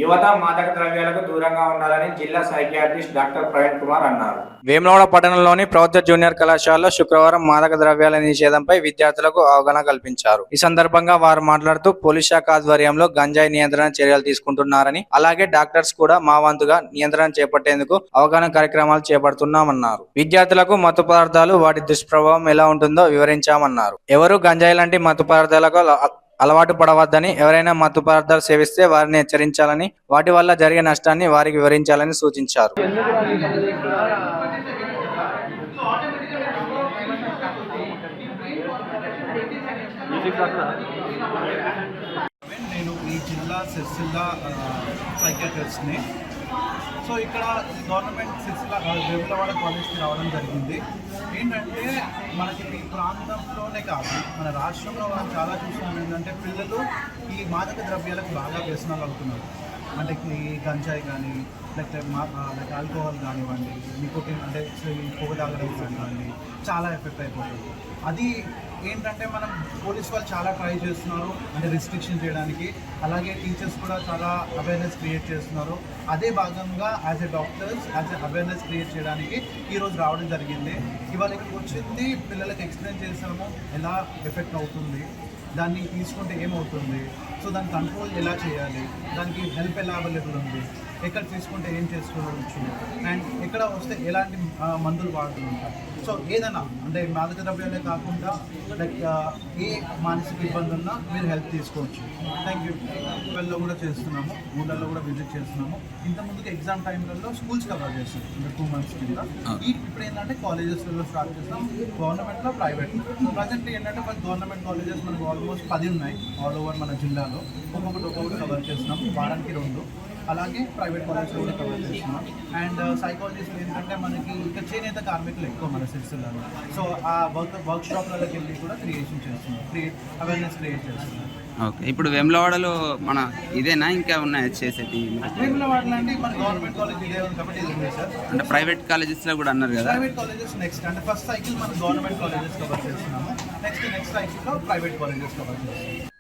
యువత మాదక ద్రవ్యాలకు దూరంగా ఉండాలని జిల్లా సైకియాట్రిస్ట్ డాక్టర్ ప్రవీణ్ కుమార్ అన్నారు. వేములవాడ పట్టణంలోని ప్రభుత్వ జూనియర్ కళాశాలలో శుక్రవారం మాదక ద్రవ్యాల నిషేధంపై విద్యార్థులకు అవగాహన కల్పించారు. ఈ సందర్భంగా వారు మాట్లాడుతూ పోలీస్ శాఖ ఆధ్వర్యంలో గంజాయి నియంత్రణ చర్యలు తీసుకుంటున్నారని, అలాగే డాక్టర్స్ కూడా మా వంతుగా నియంత్రణ చేపట్టేందుకు అవగాహన కార్యక్రమాలు చేపడుతున్నామన్నారు. విద్యార్థులకు మత్తు పదార్థాలు, వాటి దుష్ప్రభావం ఎలా ఉంటుందో వివరించామన్నారు. ఎవరు గంజాయి లాంటి మత్తు పదార్థాలకు అలవాటు పడవద్దని, ఎవరైనా మత్తు పదార్థాలు సేవిస్తే వారిని హెచ్చరించాలని, వాటి వల్ల జరిగే నష్టాన్ని వారికి వివరించాలని సూచించారు. నేను ఈ జిల్లా సిరిసిల్ల సైకియాట్రిస్ట్ని. సో ఇక్కడ గవర్నమెంట్ సిరిసిల్ల వేములవాడ కాలేజ్కి రావడం జరిగింది. ఏంటంటే మనకి ఈ ప్రాంతంలోనే కాదు, మన రాష్ట్రంలో మనం చాలా చూస్తున్నాం. ఏంటంటే పిల్లలు ఈ మాదక ద్రవ్యాలకు బాగా వ్యసనాలు అవుతున్నారు. అంటే ఈ గంజాయి కానీ, లేకపోతే లైక్ ఆల్కహాల్ కానివ్వండి, నికోటిన్ అంటే ఈ పొగ తాగడం కానివ్వండి, చాలా ఎఫెక్ట్ అయిపోతుంది. అది ఏంటంటే మనం పోలీస్ వాళ్ళు చాలా ట్రై చేస్తున్నారు అంటే రిస్ట్రిక్షన్ చేయడానికి, అలాగే టీచర్స్ కూడా చాలా అవేర్నెస్ క్రియేట్ చేస్తున్నారు. అదే భాగంగా as a doctors awareness create చేయడానికి ఈరోజు రావడం జరిగింది. ఇవాళ ఇక్కడికి వచ్చింది పిల్లలకి ఎక్స్ప్లెయిన్ చేసాము ఎలా ఎఫెక్ట్ అవుతుంది, దాన్ని తీసుకుంటే ఏమవుతుంది, సో దాన్ని కంట్రోల్ ఎలా చేయాలి, దానికి హెల్ప్ ఎలా అవైలబుల్ ఉంది, ఎక్కడ తీసుకుంటే ఏం చేసుకోవచ్చు, అండ్ ఎక్కడ వస్తే ఎలాంటి మందులు వాడుతూ ఉంటారు. సో ఏదైనా అంటే మాదక ద్రవ్యాలే కాకుండా లైక్ ఏ మానసిక ఇబ్బంది ఉన్నా మీరు హెల్ప్ తీసుకోవచ్చు. Thank you. ఊళ్ళల్లో కూడా చేస్తున్నాము, ఊళ్ళల్లో కూడా విజిట్ చేస్తున్నాము. ఇంతకుముందుకు ఎగ్జామ్ టైంలలో స్కూల్స్ కవర్ చేస్తాం ఇంకా 2 months కింద. ఇప్పుడు ఏంటంటే కాలేజెస్లలో స్టార్ట్ చేస్తాం, గవర్నమెంట్లో, ప్రైవేట్. ప్రజెంట్ ఏంటంటే మన గవర్నమెంట్ కాలేజెస్ మనకు ఆల్మోస్ట్ 10 ఉన్నాయి ఆల్ ఓవర్ మన జిల్లాలో. ఒక్కొక్కటి కవర్ చేస్తున్నాం, వారానికి 2. అలాగే ప్రైవేట్ కాలేజ్లో కూడా కవర్ చేస్తున్నాం. అండ్ సైకాలజిస్ట్ ఏంటంటే మనకి ఇంకా చేనేత కార్మికులు ఎక్కువ మన సిరిసిల్లలో. సో ఆ వర్క్ షాప్లకి వెళ్ళి కూడా అవేర్నెస్ క్రియేట్ చేస్తున్నాం. ఓకే, ఇప్పుడు వేములవాడలో మన ఇదేనా ఇంకా ఉన్నాయి చేసేటి? వేములవాడలో అంటే మన గవర్నమెంట్ కాలేజ్ ఇదే ఉంది కాబట్టి ఇది ఉంది సార్. అంటే ప్రైవేట్ కాలేజెస్లో కూడా అన్నారు కదా? ప్రైవేట్ కాలేజెస్ నెక్స్ట్ అంటే ఫస్ట్ సైకిల్ మన గవర్నమెంట్ కాలేజెస్ కవర్ చేస్తున్నాము, నెక్స్ట్ సైకిల్లో ప్రైవేట్ కాలేజెస్ కవర్ చేస్తున్నాము.